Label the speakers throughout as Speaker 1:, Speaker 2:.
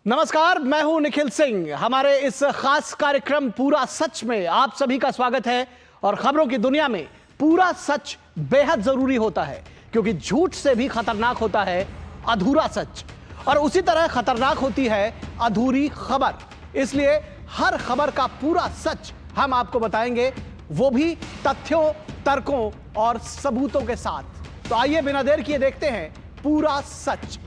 Speaker 1: नमस्कार, मैं हूं निखिल सिंह। हमारे इस खास कार्यक्रम पूरा सच में आप सभी का स्वागत है। और खबरों की दुनिया में पूरा सच बेहद जरूरी होता है, क्योंकि झूठ से भी खतरनाक होता है अधूरा सच, और उसी तरह खतरनाक होती है अधूरी खबर। इसलिए हर खबर का पूरा सच हम आपको बताएंगे, वो भी तथ्यों, तर्कों और सबूतों के साथ। तो आइए बिना देर किए देखते हैं पूरा सच।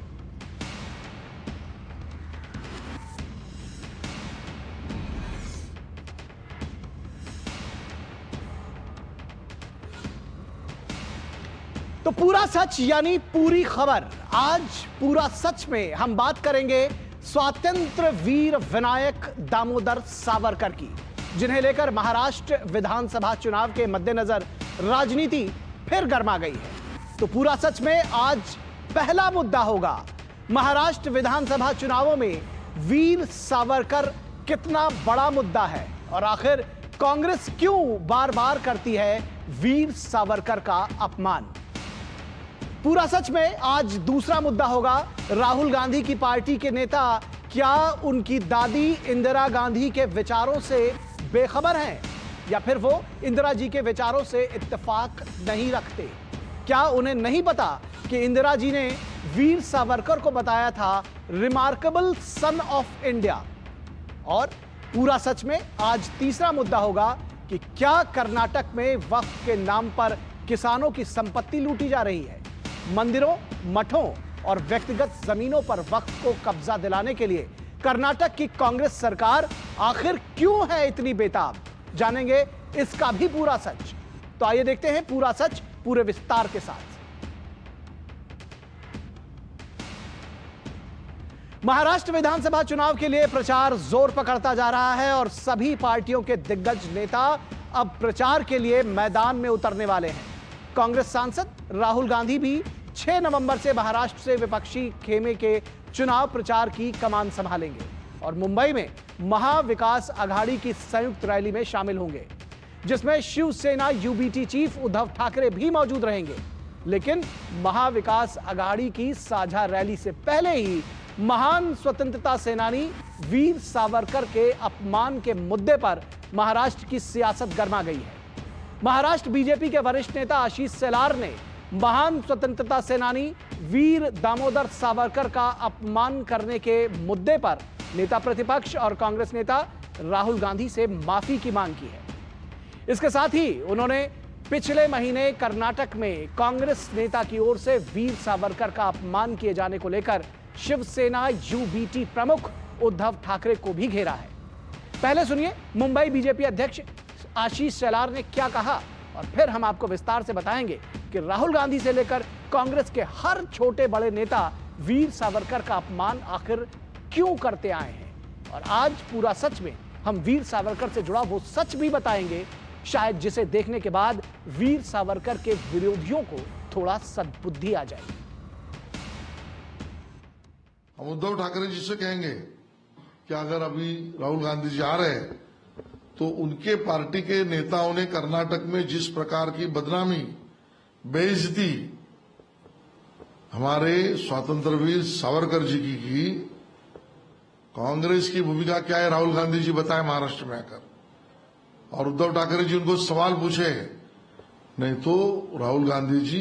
Speaker 1: तो पूरा सच यानी पूरी खबर। आज पूरा सच में हम बात करेंगे स्वातंत्र्य वीर विनायक दामोदर सावरकर की, जिन्हें लेकर महाराष्ट्र विधानसभा चुनाव के मद्देनजर राजनीति फिर गर्मा गई है। तो पूरा सच में आज पहला मुद्दा होगा महाराष्ट्र विधानसभा चुनावों में वीर सावरकर कितना बड़ा मुद्दा है, और आखिर कांग्रेस क्यों बार बार करती है वीर सावरकर का अपमान। पूरा सच में आज दूसरा मुद्दा होगा राहुल गांधी की पार्टी के नेता क्या उनकी दादी इंदिरा गांधी के विचारों से बेखबर हैं, या फिर वो इंदिरा जी के विचारों से इत्तेफाक नहीं रखते। क्या उन्हें नहीं पता कि इंदिरा जी ने वीर सावरकर को बताया था रिमार्केबल सन ऑफ इंडिया। और पूरा सच में आज तीसरा मुद्दा होगा कि क्या कर्नाटक में वक्फ के नाम पर किसानों की संपत्ति लूटी जा रही है। मंदिरों, मठों और व्यक्तिगत जमीनों पर वक्फ को कब्जा दिलाने के लिए कर्नाटक की कांग्रेस सरकार आखिर क्यों है इतनी बेताब, जानेंगे इसका भी पूरा सच। तो आइए देखते हैं पूरा सच पूरे विस्तार के साथ। महाराष्ट्र विधानसभा चुनाव के लिए प्रचार जोर पकड़ता जा रहा है और सभी पार्टियों के दिग्गज नेता अब प्रचार के लिए मैदान में उतरने वाले हैं। कांग्रेस सांसद राहुल गांधी भी 6 नवंबर से महाराष्ट्र से विपक्षी खेमे के चुनाव प्रचार की कमान संभालेंगे और मुंबई में महाविकास अघाड़ी की संयुक्त रैली में शामिल होंगे, जिसमें शिवसेना यूबीटी चीफ उद्धव ठाकरे भी मौजूद रहेंगे। लेकिन महाविकास अघाड़ी की साझा रैली से पहले ही महान स्वतंत्रता सेनानी वीर सावरकर के अपमान के मुद्दे पर महाराष्ट्र की सियासत गर्मा गई है। महाराष्ट्र बीजेपी के वरिष्ठ नेता आशीष शेलार ने महान स्वतंत्रता सेनानी वीर दामोदर सावरकर का अपमान करने के मुद्दे पर नेता प्रतिपक्ष और कांग्रेस नेता राहुल गांधी से माफी की मांग की है। इसके साथ ही उन्होंने पिछले महीने कर्नाटक में कांग्रेस नेता की ओर से वीर सावरकर का अपमान किए जाने को लेकर शिवसेना यूबीटी प्रमुख उद्धव ठाकरे को भी घेरा है। पहले सुनिए मुंबई बीजेपी अध्यक्ष आशीष शेलार ने क्या कहा, और फिर हम आपको विस्तार से बताएंगे कि राहुल गांधी से लेकर कांग्रेस के हर छोटे बड़े नेता वीर सावरकर का अपमान आखिर क्यों करते आए हैं। और आज पूरा सच में हम वीर सावरकर से जुड़ा वो सच भी बताएंगे, शायद जिसे देखने के बाद वीर सावरकर के विरोधियों को थोड़ा सद्बुद्धि आ जाए।
Speaker 2: हम उद्धव ठाकरे जी से कहेंगे कि अगर अभी राहुल गांधी जी आ रहे हैं तो उनके पार्टी के नेताओं ने कर्नाटक में जिस प्रकार की बदनामी, बेइज्जती हमारे स्वतंत्रवीर सावरकर जी की कांग्रेस की भूमिका क्या है राहुल गांधी जी बताएं महाराष्ट्र में आकर, और उद्धव ठाकरे जी उनको सवाल पूछे। नहीं तो राहुल गांधी जी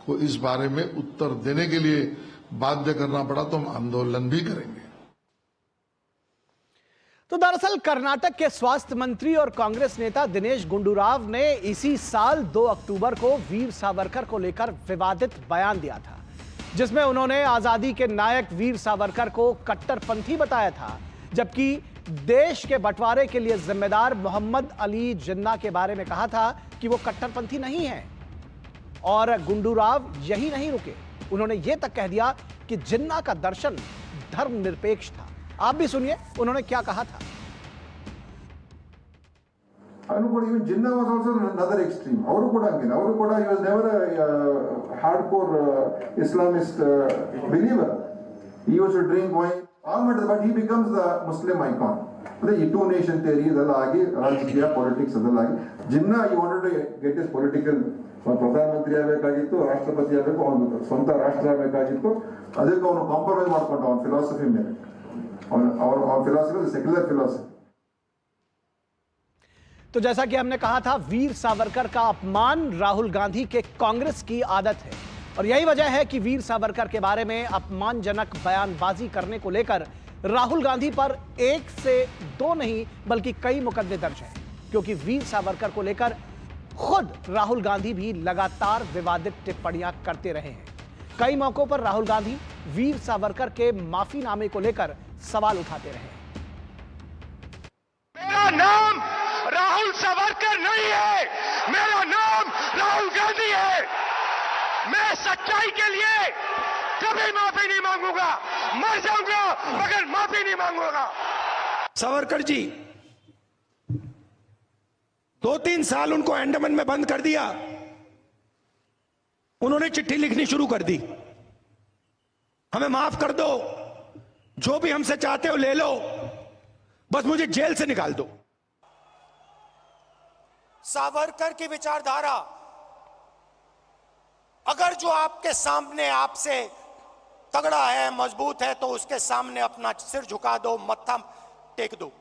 Speaker 2: को इस बारे में उत्तर देने के लिए बाध्य करना पड़ा तो हम आंदोलन भी करेंगे।
Speaker 1: तो दरअसल कर्नाटक के स्वास्थ्य मंत्री और कांग्रेस नेता दिनेश गुंडूराव ने इसी साल 2 अक्टूबर को वीर सावरकर को लेकर विवादित बयान दिया था, जिसमें उन्होंने आजादी के नायक वीर सावरकर को कट्टरपंथी बताया था, जबकि देश के बंटवारे के लिए जिम्मेदार मोहम्मद अली जिन्ना के बारे में कहा था कि वो कट्टरपंथी नहीं है। और गुंडूराव यही नहीं रुके, उन्होंने ये तक कह दिया कि जिन्ना का दर्शन धर्मनिरपेक्ष था। आप भी सुनिए उन्होंने क्या कहा था।
Speaker 3: even Jinnah was also another extreme. Avaru kuda hangene. Avaru kuda he was never a hardcore Islamist believer. He used to drink wine. But he becomes the Muslim icon. The two nation theory adella agi Rajya politics adella agi. Jinnah he wanted to get his political ಪ್ರಧಾನಮಂತ್ರಿ ಆಗಬೇಕಾಗಿತ್ತು, ರಾಷ್ಟ್ರಪತಿ ಆಗಬೇಕು, ಅವನು ಸ್ವಂತ ರಾಷ್ಟ್ರ ಆಗಬೇಕಾಗಿತ್ತು. ಅದಕ್ಕೆ ಅವನು ಕಾಂಪ್ರಮೈಸ್ ಮಾಡ್ಕೊಂಡ ಅವನ ಫಿಲಾಸಫಿ ಮೇಲೆ. और फिलोसफी सेक्युलर फिलोसफी।
Speaker 1: तो जैसा कि हमने कहा था, वीर सावरकर का अपमान राहुल गांधी के कांग्रेस की आदत है और यही वजह है कि वीर सावरकर के बारे में अपमानजनक बयानबाजी करने को लेकर राहुल गांधी पर 1 से 2 नहीं बल्कि कई मुकदमे दर्ज हैं, क्योंकि वीर सावरकर को लेकर खुद राहुल गांधी भी लगातार विवादित टिप्पणियां करते रहे हैं। कई मौकों पर राहुल गांधी वीर सावरकर के माफीनामे को लेकर सवाल उठाते रहे।
Speaker 4: मेरा नाम राहुल सावरकर नहीं है, मेरा नाम राहुल गांधी है। मैं सच्चाई के लिए कभी माफी नहीं मांगूंगा, मर जाऊंगा मगर माफी नहीं मांगूंगा।
Speaker 5: सावरकर जी 2-3 साल उनको अंडमान में बंद कर दिया, उन्होंने चिट्ठी लिखनी शुरू कर दी, हमें माफ कर दो, जो भी हमसे चाहते हो ले लो, बस मुझे जेल से निकाल दो।
Speaker 6: सावरकर की विचारधारा अगर जो आपके सामने आपसे तगड़ा है, मजबूत है, तो उसके सामने अपना सिर झुका दो, मत्था टेक दो।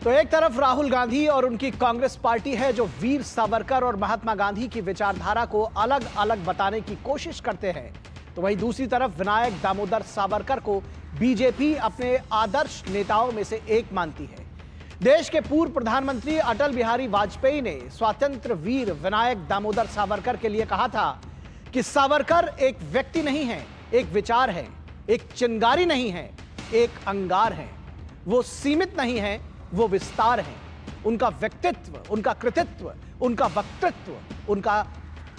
Speaker 1: तो एक तरफ राहुल गांधी और उनकी कांग्रेस पार्टी है जो वीर सावरकर और महात्मा गांधी की विचारधारा को अलग अलग बताने की कोशिश करते हैं, तो वहीं दूसरी तरफ विनायक दामोदर सावरकर को बीजेपी अपने आदर्श नेताओं में से एक मानती है। देश के पूर्व प्रधानमंत्री अटल बिहारी वाजपेयी ने स्वतंत्र वीर विनायक दामोदर सावरकर के लिए कहा था कि सावरकर एक व्यक्ति नहीं है, एक विचार है, एक चिंगारी नहीं है, एक अंगार है। वो सीमित नहीं है, वो विस्तार है। उनका व्यक्तित्व, उनका कृतित्व, उनका वक्तृत्व, उनका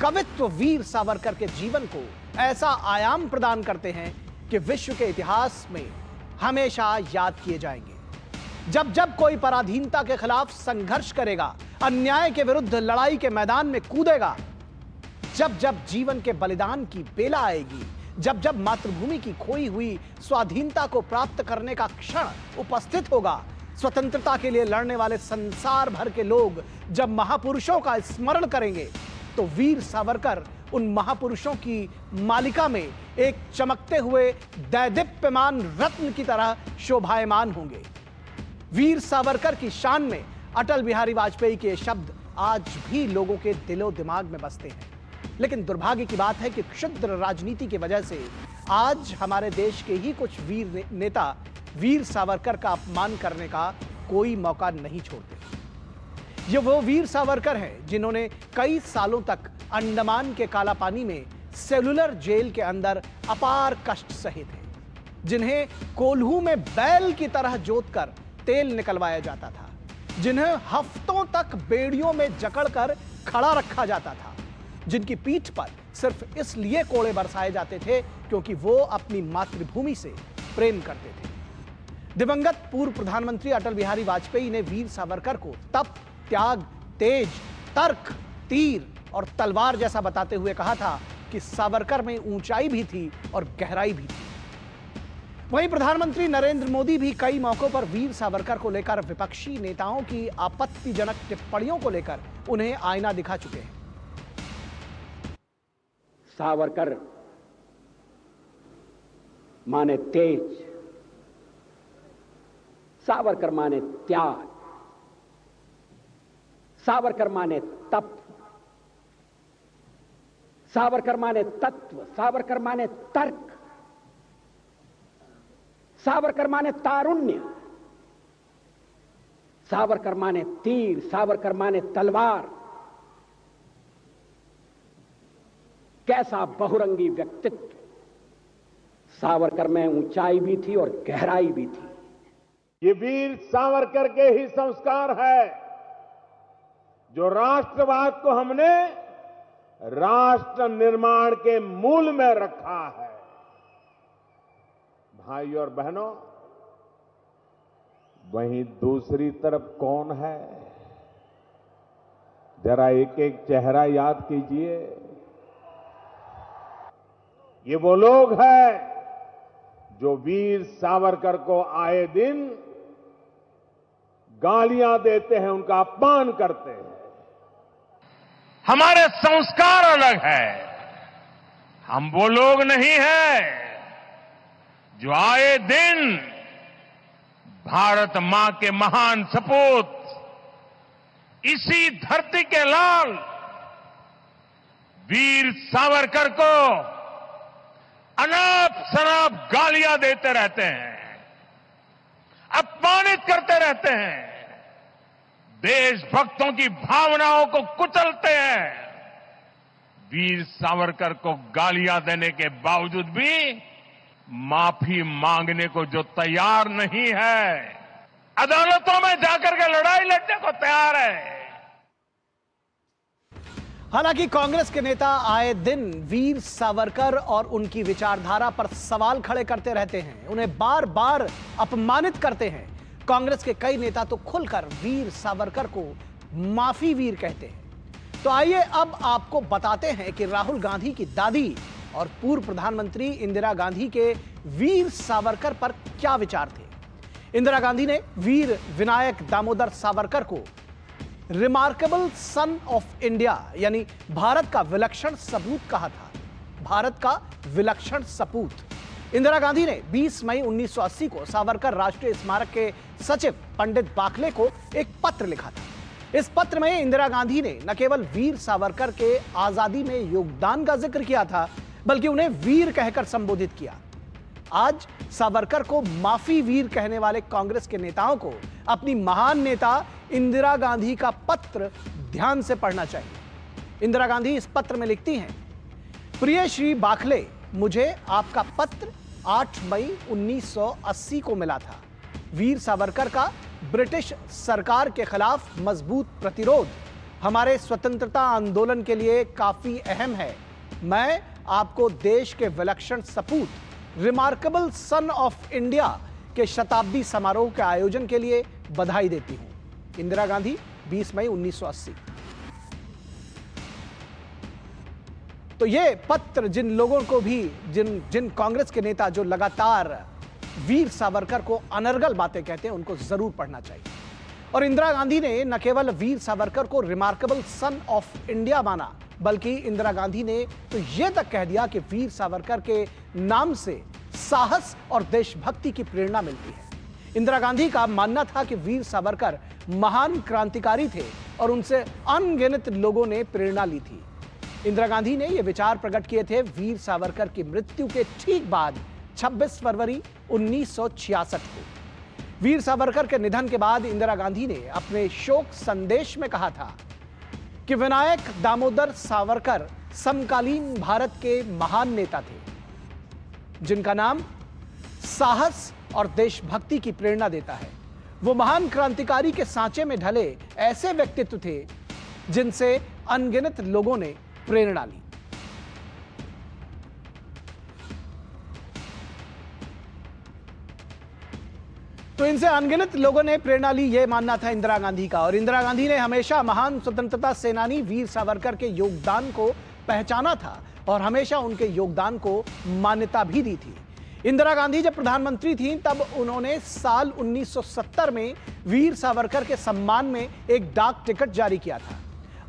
Speaker 1: कवित्व वीर सावरकर के जीवन को ऐसा आयाम प्रदान करते हैं कि विश्व के इतिहास में हमेशा याद किए जाएंगे। जब जब कोई पराधीनता के खिलाफ संघर्ष करेगा, अन्याय के विरुद्ध लड़ाई के मैदान में कूदेगा, जब जब जीवन के बलिदान की बेला आएगी, जब जब मातृभूमि की खोई हुई स्वाधीनता को प्राप्त करने का क्षण उपस्थित होगा, स्वतंत्रता के लिए लड़ने वाले संसार भर के लोग जब महापुरुषों का स्मरण करेंगे, तो वीर सावरकर उन महापुरुषों की मालिका में एक चमकते हुए दैदीप्यमान रत्न की तरह शोभायमान होंगे। वीर सावरकर की शान में अटल बिहारी वाजपेयी के शब्द आज भी लोगों के दिलो दिमाग में बसते हैं। लेकिन दुर्भाग्य की बात है कि क्षुद्र राजनीति की वजह से आज हमारे देश के ही कुछ वीर नेता वीर सावरकर का अपमान करने का कोई मौका नहीं छोड़ते। ये वो वीर सावरकर हैं जिन्होंने कई सालों तक अंडमान के काला पानी में सेलुलर जेल के अंदर अपार कष्ट सहे थे, जिन्हें कोल्हू में बैल की तरह जोतकर तेल निकलवाया जाता था, जिन्हें हफ्तों तक बेड़ियों में जकड़कर खड़ा रखा जाता था, जिनकी पीठ पर सिर्फ इसलिए कोड़े बरसाए जाते थे क्योंकि वो अपनी मातृभूमि से प्रेम करते थे। दिवंगत पूर्व प्रधानमंत्री अटल बिहारी वाजपेयी ने वीर सावरकर को तप, त्याग, तेज, तर्क, तीर और तलवार जैसा बताते हुए कहा था कि सावरकर में ऊंचाई भी थी और गहराई भी थी। वहीं प्रधानमंत्री नरेंद्र मोदी भी कई मौकों पर वीर सावरकर को लेकर विपक्षी नेताओं की आपत्तिजनक टिप्पणियों को लेकर उन्हें आईना दिखा चुके हैं।
Speaker 7: सावरकर माने तेज, सावरकर माने त्याग, सावरकर माने तप, सावरकर माने तत्व, सावरकर माने तर्क, सावरकर माने तारुण्य, सावरकर माने तीर, सावरकर माने तलवार। कैसा बहुरंगी व्यक्तित्व! सावरकर में ऊंचाई भी थी और गहराई भी थी।
Speaker 8: ये वीर सावरकर के ही संस्कार है जो राष्ट्रवाद को हमने राष्ट्र निर्माण के मूल में रखा है। भाइयों और बहनों, वहीं दूसरी तरफ कौन है? जरा एक एक चेहरा याद कीजिए। ये वो लोग हैं जो वीर सावरकर को आए दिन गालियां देते हैं, उनका अपमान करते हैं।
Speaker 4: हमारे संस्कार अलग है। हम वो लोग नहीं हैं
Speaker 8: जो आए दिन भारत मां के महान सपूत इसी धरती के लाल वीर सावरकर को अनाप शनाप गालियां देते रहते हैं, अपमानित करते रहते हैं, देशभक्तों की भावनाओं को कुचलते हैं। वीर सावरकर को गालियां देने के बावजूद भी माफी मांगने को जो तैयार नहीं है, अदालतों में जाकर के लड़ाई लड़ने को तैयार है।
Speaker 1: हालांकि कांग्रेस के नेता आए दिन वीर सावरकर और उनकी विचारधारा पर सवाल खड़े करते रहते हैं, उन्हें बार बार अपमानित करते हैं। कांग्रेस के कई नेता तो खुलकर वीर सावरकर को माफी वीर कहते हैं। तो आइए अब आपको बताते हैं कि राहुल गांधी की दादी और पूर्व प्रधानमंत्री इंदिरा गांधी के वीर सावरकर पर क्या विचार थे। इंदिरा गांधी ने वीर विनायक दामोदर सावरकर को रिमार्केबल सन ऑफ इंडिया यानी भारत का विलक्षण सपूत कहा था। भारत का विलक्षण सपूत। इंदिरा गांधी ने 20 मई 1980 को सावरकर राष्ट्रीय स्मारक के सचिव पंडित बाखले को एक पत्र लिखा था। इस पत्र में इंदिरा गांधी ने न केवल वीर सावरकर के आजादी में योगदान का जिक्र किया था, बल्कि उन्हें वीर कहकर संबोधित किया। आज सावरकर को माफी वीर कहने वाले कांग्रेस के नेताओं को अपनी महान नेता इंदिरा गांधी का पत्र ध्यान से पढ़ना चाहिए। इंदिरा गांधी इस पत्र में लिखती हैं, प्रिय श्री बाखले, मुझे आपका पत्र 8 मई 1980 को मिला था। वीर सावरकर का ब्रिटिश सरकार के खिलाफ मजबूत प्रतिरोध हमारे स्वतंत्रता आंदोलन के लिए काफी अहम है। मैं आपको देश के विलक्षण सपूत रिमार्केबल सन ऑफ इंडिया के शताब्दी समारोह के आयोजन के लिए बधाई देती हूं। इंदिरा गांधी 20 मई 1980। तो ये पत्र जिन लोगों को भी जिन कांग्रेस के नेता जो लगातार वीर सावरकर को अनर्गल बातें कहते हैं, उनको जरूर पढ़ना चाहिए। और इंदिरा गांधी ने न केवल वीर सावरकर को रिमार्केबल सन ऑफ इंडिया माना, बल्कि इंदिरा गांधी ने तो यह तक कह दिया कि वीर सावरकर के नाम से साहस और देशभक्ति की प्रेरणा मिलती है। इंदिरा गांधी का मानना था कि वीर सावरकर महान क्रांतिकारी थे और उनसे अनगिनत लोगों ने प्रेरणा ली थी। इंदिरा गांधी ने यह विचार प्रकट किए थे वीर सावरकर की मृत्यु के ठीक बाद 26 फरवरी 1966 को। वीर सावरकर के निधन के बाद इंदिरा गांधी ने अपने शोक संदेश में कहा था कि विनायक दामोदर सावरकर समकालीन भारत के महान नेता थे, जिनका नाम साहस और देशभक्ति की प्रेरणा देता है। वो महान क्रांतिकारी के सांचे में ढले ऐसे व्यक्तित्व थे जिनसे अनगिनत लोगों ने प्रेरणा ली। तो इनसे अनगिनत लोगों ने प्रेरणा ली, यह मानना था इंदिरा गांधी का। और इंदिरा गांधी ने हमेशा महान स्वतंत्रता सेनानी वीर सावरकर के योगदान को पहचाना था और हमेशा उनके योगदान को मान्यता भी दी थी। इंदिरा गांधी जब प्रधानमंत्री थीं, तब उन्होंने साल 1970 में वीर सावरकर के सम्मान में एक डाक टिकट जारी किया था।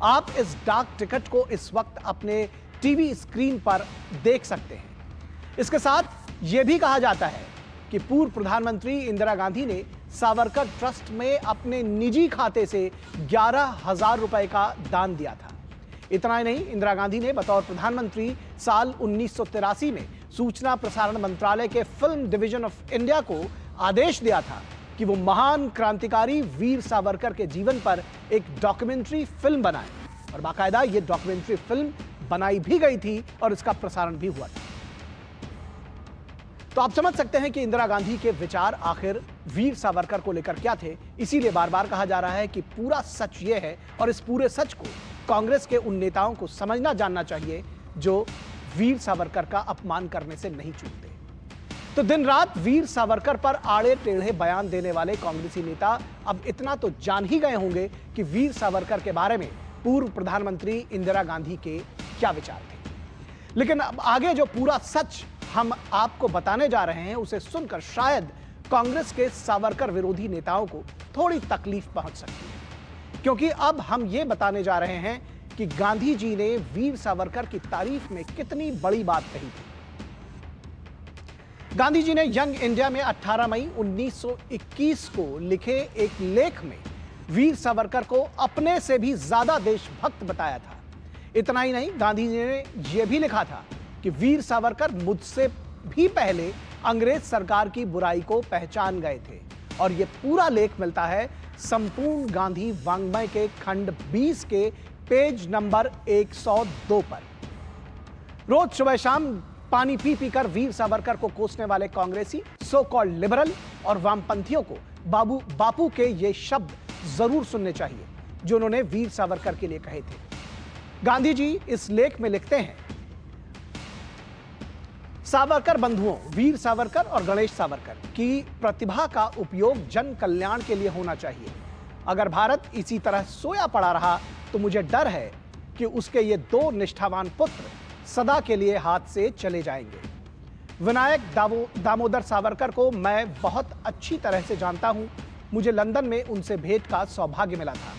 Speaker 1: आप इस डाक टिकट को इस वक्त अपने टीवी स्क्रीन पर देख सकते हैं। इसके साथ यह भी कहा जाता है कि पूर्व प्रधानमंत्री इंदिरा गांधी ने सावरकर ट्रस्ट में अपने निजी खाते से 11,000 रुपए का दान दिया था। इतना ही नहीं, इंदिरा गांधी ने बतौर प्रधानमंत्री साल 1983 में सूचना प्रसारण मंत्रालय के फिल्म डिवीजन ऑफ इंडिया को आदेश दिया था कि वो महान क्रांतिकारी वीर सावरकर के जीवन पर एक डॉक्यूमेंट्री फिल्म बनाए। और बाकायदा ये डॉक्यूमेंट्री फिल्म बनाई भी गई थी और इसका प्रसारण भी हुआ था। तो आप समझ सकते हैं कि इंदिरा गांधी के विचार आखिर वीर सावरकर को लेकर क्या थे। इसीलिए बार बार कहा जा रहा है कि पूरा सच यह है, और इस पूरे सच को कांग्रेस के उन नेताओं को समझना जानना चाहिए जो वीर सावरकर का अपमान करने से नहीं चूकते। तो दिन रात वीर सावरकर पर आड़े टेढ़े बयान देने वाले कांग्रेसी नेता अब इतना तो जान ही गए होंगे कि वीर सावरकर के बारे में पूर्व प्रधानमंत्री इंदिरा गांधी के क्या विचार थे। लेकिन अब आगे जो पूरा सच हम आपको बताने जा रहे हैं, उसे सुनकर शायद कांग्रेस के सावरकर विरोधी नेताओं को थोड़ी तकलीफ पहुंच सकती है, क्योंकि अब हम ये बताने जा रहे हैं कि गांधी जी ने वीर सावरकर की तारीफ में कितनी बड़ी बात कही थी। गांधी जी ने यंग इंडिया में 18 मई 1921 को लिखे एक लेख में वीर सावरकर को अपने से भी ज्यादा देशभक्त बताया था। इतना ही नहीं, गांधी जी ने यह भी लिखा था कि वीर सावरकर मुझसे भी पहले अंग्रेज सरकार की बुराई को पहचान गए थे। और यह पूरा लेख मिलता है संपूर्ण गांधी वाङ्मय के खंड 20 के पेज नंबर 102 पर। रोज सुबह शाम पानी पी पी कर वीर सावरकर को कोसने वाले कांग्रेसी, सो कॉल्ड लिबरल और वामपंथियों को बापू के ये शब्द जरूर सुनने चाहिए जो उन्होंने वीर सावरकर के लिए कहे थे। गांधी जी इस लेख में लिखते हैं, सावरकर बंधुओं, वीर सावरकर और गणेश सावरकर की प्रतिभा का उपयोग जन कल्याण के लिए होना चाहिए। अगर भारत इसी तरह सोया पड़ा रहा तो मुझे डर है कि उसके ये दो निष्ठावान पुत्र सदा के लिए हाथ से चले जाएंगे। विनायक दामोदर सावरकर को मैं बहुत अच्छी तरह से जानता हूं। मुझे लंदन में उनसे भेंट का सौभाग्य मिला था।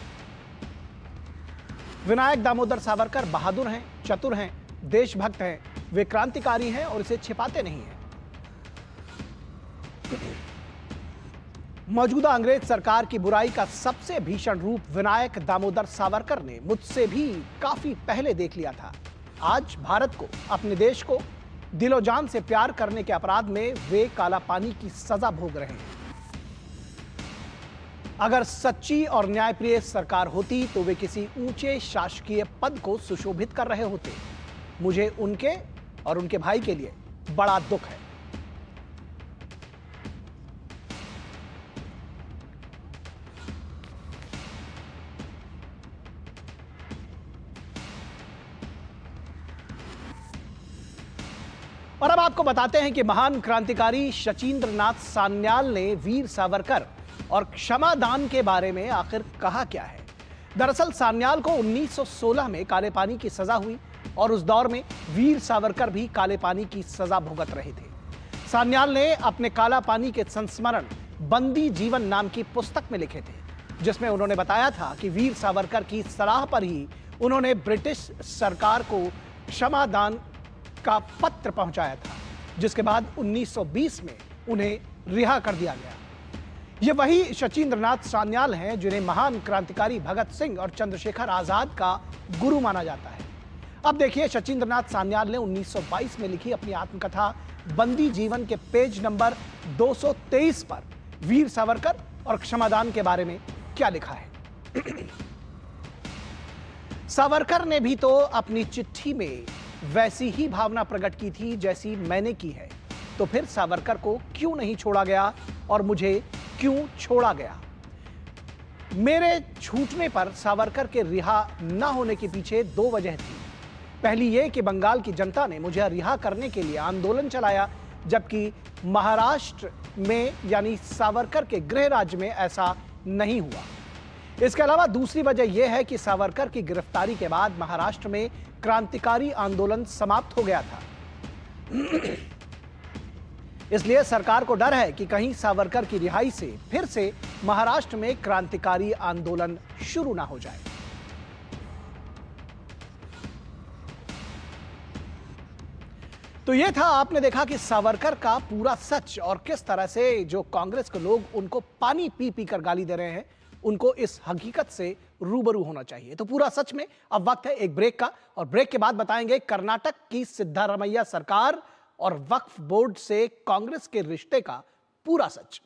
Speaker 1: विनायक दामोदर सावरकर बहादुर हैं, चतुर हैं, देशभक्त हैं, वे क्रांतिकारी हैं और इसे छिपाते नहीं हैं। मौजूदा अंग्रेज सरकार की बुराई का सबसे भीषण रूप विनायक दामोदर सावरकर ने मुझसे भी काफी पहले देख लिया था। आज भारत को, अपने देश को दिलो जान से प्यार करने के अपराध में वे काला पानी की सजा भोग रहे हैं। अगर सच्ची और न्यायप्रिय सरकार होती तो वे किसी ऊंचे शासकीय पद को सुशोभित कर रहे होते। मुझे उनके और उनके भाई के लिए बड़ा दुख है। और अब आपको बताते हैं कि महान क्रांतिकारी शचीन्द्र नाथ सान्याल ने वीर सावरकर और क्षमादान के बारे में आखिर कहा क्या है। दरअसल सान्याल को 1916 में काले पानी की सजा हुई और उस दौर में वीर सावरकर भी काले पानी की सजा भुगत रहे थे। सान्याल ने अपने काला पानी के संस्मरण बंदी जीवन नाम की पुस्तक में लिखे थे, जिसमें उन्होंने बताया था कि वीर सावरकर की सलाह पर ही उन्होंने ब्रिटिश सरकार को क्षमादान का पत्र पहुंचाया था, जिसके बाद 1920 में उन्हें रिहा कर दिया गया। ये वही शचीन्द्र नाथ सान्याल हैं जिन्हें महान क्रांतिकारी भगत सिंह और चंद्रशेखर आजाद का गुरु माना जाता है। अब देखिए, शचीन्द्र नाथ सान्याल ने 1922 में लिखी अपनी आत्मकथा बंदी जीवन के पेज नंबर 223 पर वीर सावरकर और क्षमादान के बारे में क्या लिखा है। सावरकर ने भी तो अपनी चिट्ठी में वैसी ही भावना प्रकट की थी जैसी मैंने की है, तो फिर सावरकर को क्यों नहीं छोड़ा गया और मुझे क्यों छोड़ा गया? मेरे छूटने पर सावरकर के रिहा न होने के पीछे दो वजह थी। पहली ये कि बंगाल की जनता ने मुझे रिहा करने के लिए आंदोलन चलाया, जबकि महाराष्ट्र में यानी सावरकर के गृह राज्य में ऐसा नहीं हुआ। इसके अलावा दूसरी वजह यह है कि सावरकर की गिरफ्तारी के बाद महाराष्ट्र में क्रांतिकारी आंदोलन समाप्त हो गया था। इसलिए सरकार को डर है कि कहीं सावरकर की रिहाई से फिर से महाराष्ट्र में क्रांतिकारी आंदोलन शुरू ना हो जाए। तो यह था, आपने देखा कि सावरकर का पूरा सच और किस तरह से जो कांग्रेस के लोग उनको पानी पी पी कर गाली दे रहे हैं, उनको इस हकीकत से रूबरू होना चाहिए। तो पूरा सच में अब वक्त है एक ब्रेक का, और ब्रेक के बाद बताएंगे कर्नाटक की सिद्धारमैया सरकार और वक्फ बोर्ड से कांग्रेस के रिश्ते का पूरा सच।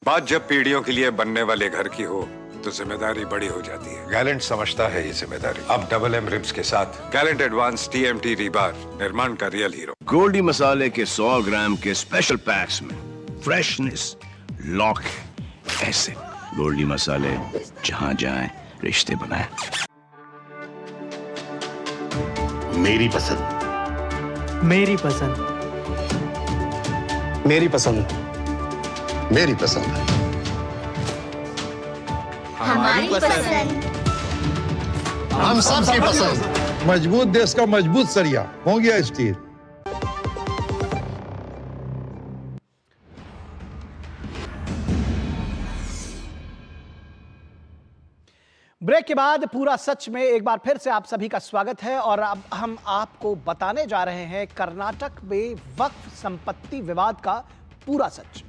Speaker 9: बात जब पीढ़ियों के लिए बनने वाले घर की हो तो जिम्मेदारी बड़ी हो जाती है। गैलेंट समझता है ये जिम्मेदारी। अब डबल एम रिब्स के साथ गैलेंट एडवांस TMT रीबार, निर्माण का रियल हीरो।
Speaker 10: गोल्डी मसाले के 100 ग्राम के स्पेशल पैक्स में फ्रेशनेस लॉक है। ऐसे गोल्डी मसाले जहां जाएं रिश्ते बनाएं।
Speaker 11: मेरी पसंद,
Speaker 12: मेरी पसंद,
Speaker 11: मेरी पसंद, मेरी पसंद,
Speaker 13: हमारी पसंद,
Speaker 11: हम सबकी पसंद।
Speaker 14: मजबूत देश का मजबूत सरिया हो गया स्टील।
Speaker 1: ब्रेक के बाद पूरा सच में एक बार फिर से आप सभी का स्वागत है और अब हम आपको बताने जा रहे हैं कर्नाटक में वक्फ संपत्ति विवाद का पूरा सच।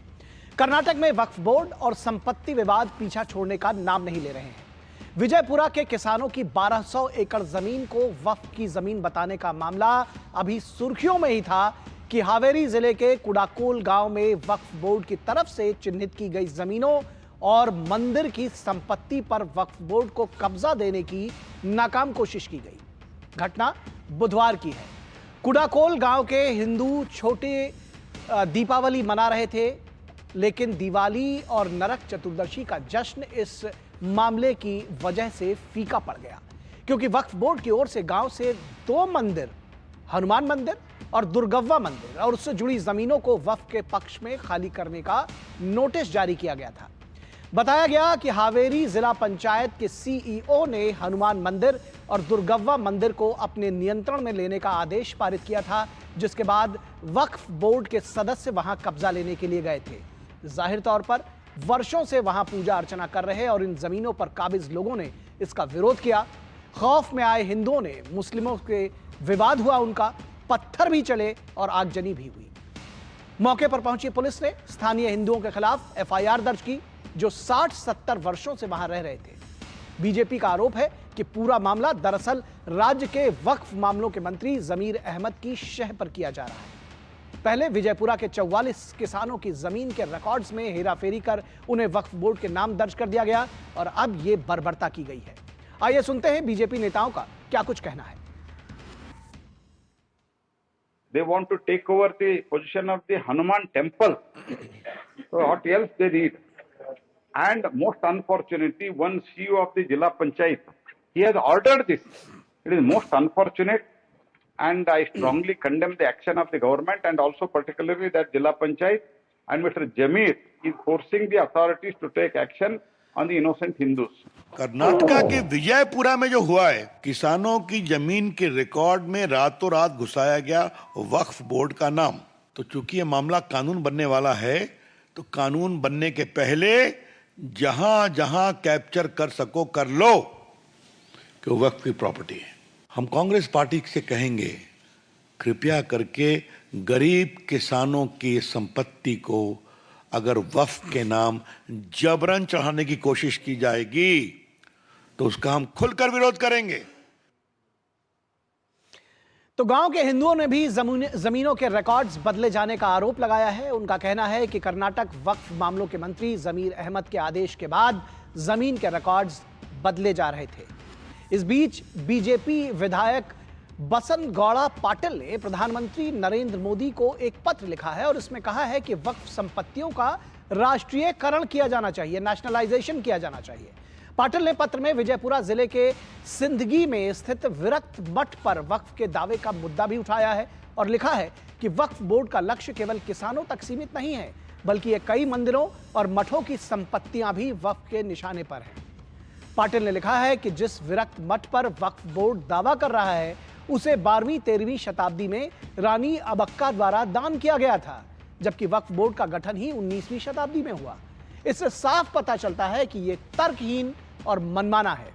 Speaker 1: कर्नाटक में वक्फ बोर्ड और संपत्ति विवाद पीछा छोड़ने का नाम नहीं ले रहे हैं। विजयपुरा के किसानों की 1200 एकड़ जमीन को वक्फ की जमीन बताने का मामला अभी सुर्खियों में ही था कि हावेरी जिले के कुडाकोल गांव में वक्फ बोर्ड की तरफ से चिन्हित की गई जमीनों और मंदिर की संपत्ति पर वक्फ बोर्ड को कब्जा देने की नाकाम कोशिश की गई। घटना बुधवार की है। कुडाकोल गांव के हिंदू छोटे दीपावली मना रहे थे, लेकिन दिवाली और नरक चतुर्दशी का जश्न इस मामले की वजह से फीका पड़ गया, क्योंकि वक्फ बोर्ड की ओर से गांव से 2 मंदिर, हनुमान मंदिर और दुर्गव्वा मंदिर और उससे जुड़ी जमीनों को वक्फ के पक्ष में खाली करने का नोटिस जारी किया गया था। बताया गया कि हावेरी जिला पंचायत के सीईओ ने हनुमान मंदिर और दुर्गव्वा मंदिर को अपने नियंत्रण में लेने का आदेश पारित किया था, जिसके बाद वक्फ बोर्ड के सदस्य वहां कब्जा लेने के लिए गए थे। जाहिर तौर पर वर्षों से वहां पूजा अर्चना कर रहे और इन जमीनों पर काबिज लोगों ने इसका विरोध किया। खौफ में आए हिंदुओं ने मुस्लिमों के विवाद हुआ, उनका पत्थर भी चले और आगजनी भी हुई। मौके पर पहुंची पुलिस ने स्थानीय हिंदुओं के खिलाफ एफआईआर दर्ज की, जो 60-70 वर्षों से वहां रह रहे थे। बीजेपी का आरोप है कि पूरा मामला दरअसल राज्य के वक्फ मामलों के मंत्री जमीर अहमद की शह पर किया जा रहा है। पहले विजयपुरा के 44 किसानों की जमीन के रिकॉर्ड्स में हेराफेरी कर उन्हें वक्फ बोर्ड के नाम दर्ज कर दिया गया और अब यह बर्बरता की गई है। आइए सुनते हैं बीजेपी नेताओं का क्या कुछ कहना है।
Speaker 12: They want to take over the position of the Hanuman temple. So what else they need? And most unfortunately, one CEO of the Jilla Panchayat, he has ordered this. It is most unfortunate, and I strongly condemn the action of the government and also particularly that Jilla Panchayat and Mr. Jamir is forcing the authorities to take action on the innocent Hindus.
Speaker 15: Karnataka के विजयपुरा में जो हुआ है, किसानों की जमीन के record में रातों रात घुसाया गया वक्फ बोर्ड का नाम। तो चूंकि ये मामला कानून बनने वाला है, तो कानून बनने के पहले जहां जहां कैप्चर कर सको कर लो कि वो वक्फ की प्रॉपर्टी है। हम कांग्रेस पार्टी से कहेंगे, कृपया करके गरीब किसानों की संपत्ति को अगर वक्फ के नाम जबरन चढ़ाने की कोशिश की जाएगी तो उसका हम खुलकर विरोध करेंगे।
Speaker 1: तो गांव के हिंदुओं ने भी जमीनों के रिकॉर्ड्स बदले जाने का आरोप लगाया है। उनका कहना है कि कर्नाटक वक्फ मामलों के मंत्री जमीर अहमद के आदेश के बाद जमीन के रिकॉर्ड्स बदले जा रहे थे। इस बीच बीजेपी विधायक बसन गौड़ा पाटिल ने प्रधानमंत्री नरेंद्र मोदी को एक पत्र लिखा है और इसमें कहा है कि वक्फ संपत्तियों का राष्ट्रीयकरण किया जाना चाहिए, नेशनलाइजेशन किया जाना चाहिए। पाटिल ने पत्र में विजयपुरा जिले के सिंदगी में स्थित विरक्त मठ पर वक्फ के दावे का मुद्दा भी उठाया है और लिखा है कि वक्फ बोर्ड का लक्ष्य केवल किसानों तक सीमित नहीं है, बल्कि ये कई मंदिरों और मठों की संपत्तियां भी वक्फ के निशाने पर हैं। पाटिल ने लिखा है कि जिस विरक्त मठ पर वक्फ बोर्ड दावा कर रहा है उसे 12वीं-13वीं शताब्दी में रानी अबक्का द्वारा दान किया गया था, जबकि वक्फ बोर्ड का गठन ही 19वीं शताब्दी में हुआ। इससे साफ पता चलता है कि यह तर्कहीन और मनमाना है।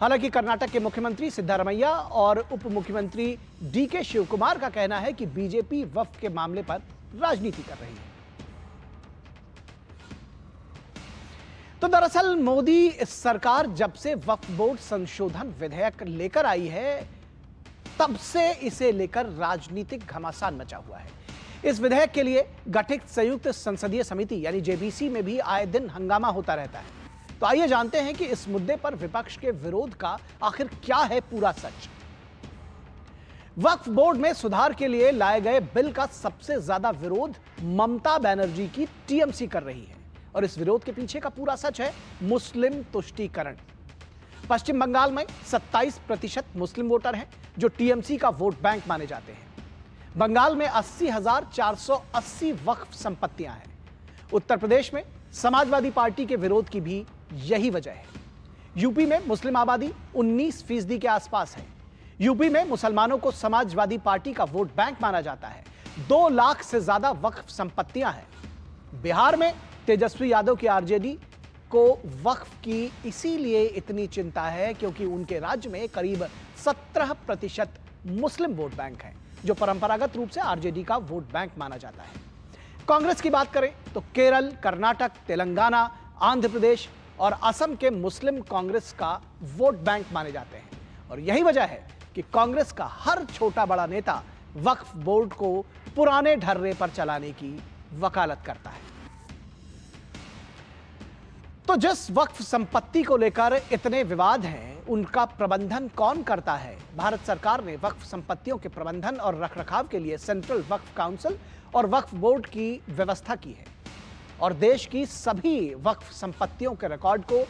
Speaker 1: हालांकि कर्नाटक के मुख्यमंत्री सिद्धारमैया और उप मुख्यमंत्री डीके शिवकुमार का कहना है कि बीजेपी वक्फ के मामले पर राजनीति कर रही है। तो दरअसल मोदी सरकार जब से वक्फ बोर्ड संशोधन विधेयक लेकर आई है, तब से इसे लेकर राजनीतिक घमासान मचा हुआ है। इस विधेयक के लिए गठित संयुक्त संसदीय समिति यानी जेबीसी में भी आए दिन हंगामा होता रहता है। तो आइए जानते हैं कि इस मुद्दे पर विपक्ष के विरोध का आखिर क्या है पूरा सच। वक्फ बोर्ड में सुधार के लिए लाए गए बिल का सबसे ज्यादा विरोध ममता बनर्जी की टीएमसी कर रही है और इस विरोध के पीछे का पूरा सच है मुस्लिम तुष्टीकरण। पश्चिम बंगाल में 27% मुस्लिम वोटर हैं जो टीएमसी का वोट बैंक माने जाते हैं। बंगाल में 80,480 वक्फ संपत्तियां हैं। उत्तर प्रदेश में समाजवादी पार्टी के विरोध की भी यही वजह है। यूपी में मुस्लिम आबादी 19% के आसपास है। यूपी में मुसलमानों को समाजवादी पार्टी का वोट बैंक माना जाता है। 2 लाख से ज्यादा वक्फ संपत्तियां हैं। बिहार में तेजस्वी यादव की आरजेडी को वक्फ की इसीलिए इतनी चिंता है क्योंकि उनके राज्य में करीब 17% मुस्लिम वोट बैंक है, जो परंपरागत रूप से आरजेडी का वोट बैंक माना जाता है। कांग्रेस की बात करें तो केरल, कर्नाटक, तेलंगाना, आंध्र प्रदेश और असम के मुस्लिम कांग्रेस का वोट बैंक माने जाते हैं और यही वजह है कि कांग्रेस का हर छोटा बड़ा नेता वक्फ बोर्ड को पुराने ढर्रे पर चलाने की वकालत करता है। तो जिस वक्फ संपत्ति को लेकर इतने विवाद हैं, उनका प्रबंधन कौन करता है? भारत सरकार ने वक्फ संपत्तियों के प्रबंधन और रखरखाव के लिए सेंट्रल वक्फ काउंसिल और वक्फ बोर्ड की व्यवस्था की है और देश की सभी वक्फ संपत्तियों के रिकॉर्ड को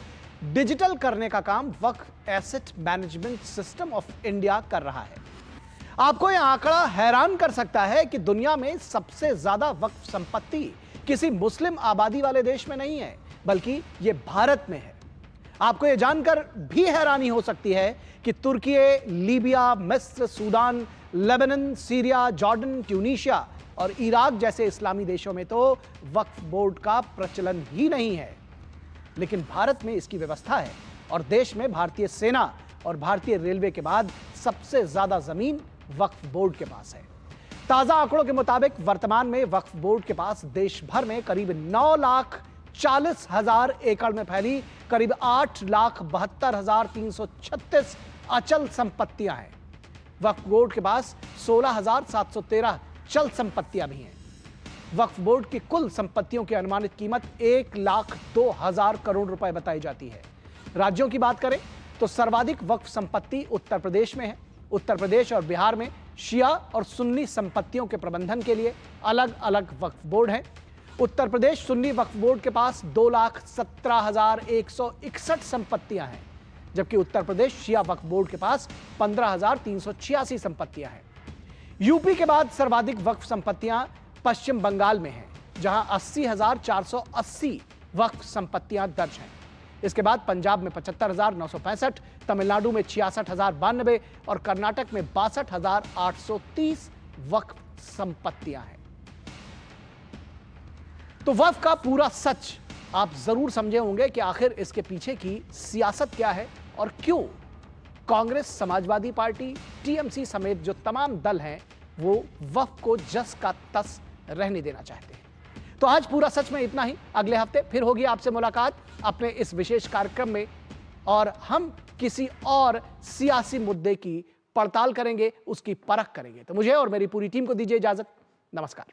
Speaker 1: डिजिटल करने का काम Waqf asset management system of India कर रहा है। आपको यह आंकड़ा हैरान कर सकता है कि दुनिया में सबसे ज्यादा वक्फ संपत्ति किसी मुस्लिम आबादी वाले देश में नहीं है, बल्कि यह भारत में है। आपको यह जानकर भी हैरानी हो सकती है कि तुर्की, लीबिया, मिस्र, Sudan, Lebanon, Syria, Jordan, Tunisia और इराक जैसे इस्लामी देशों में तो वक्फ बोर्ड का प्रचलन ही नहीं है, लेकिन भारत में इसकी व्यवस्था है और देश में भारतीय सेना और भारतीय रेलवे के बाद सबसे ज्यादा जमीन वक्फ बोर्ड के पास है। ताजा आंकड़ों के मुताबिक वर्तमान में वक्फ बोर्ड के पास देश भर में करीब 9,40,000 एकड़ में फैली करीब 8,72,336 अचल संपत्तियां हैं। वक्फ बोर्ड के पास 16,713 चल संपत्तियां भी हैं। वक्फ बोर्ड की कुल संपत्तियों की अनुमानित कीमत 1,02,000 करोड़ रुपए बताई जाती है। राज्यों की बात करें तो सर्वाधिक वक्फ संपत्ति उत्तर प्रदेश में है। उत्तर प्रदेश और बिहार में शिया और सुन्नी संपत्तियों के प्रबंधन के लिए अलग अलग वक्फ बोर्ड हैं। उत्तर प्रदेश सुन्नी वक्फ बोर्ड के पास 2,17,161 संपत्तियां हैं, जबकि उत्तर प्रदेश शिया वक्फ बोर्ड के पास 15,386 संपत्तियां हैं। यूपी के बाद सर्वाधिक वक्फ संपत्तियां पश्चिम बंगाल में हैं, जहां 80,480 वक्फ संपत्तियां दर्ज हैं। इसके बाद पंजाब में 75,965, तमिलनाडु में 66,092 और कर्नाटक में 62,830 वक्फ संपत्तियां हैं। तो वक्फ का पूरा सच आप जरूर समझे होंगे कि आखिर इसके पीछे की सियासत क्या है और क्यों कांग्रेस, समाजवादी पार्टी, टीएमसी समेत जो तमाम दल हैं वो वक्फ को जस का तस रहने देना चाहते हैं। तो आज पूरा सच में इतना ही। अगले हफ्ते फिर होगी आपसे मुलाकात अपने इस विशेष कार्यक्रम में और हम किसी और सियासी मुद्दे की पड़ताल करेंगे, उसकी परख करेंगे। तो मुझे और मेरी पूरी टीम को दीजिए इजाजत। नमस्कार।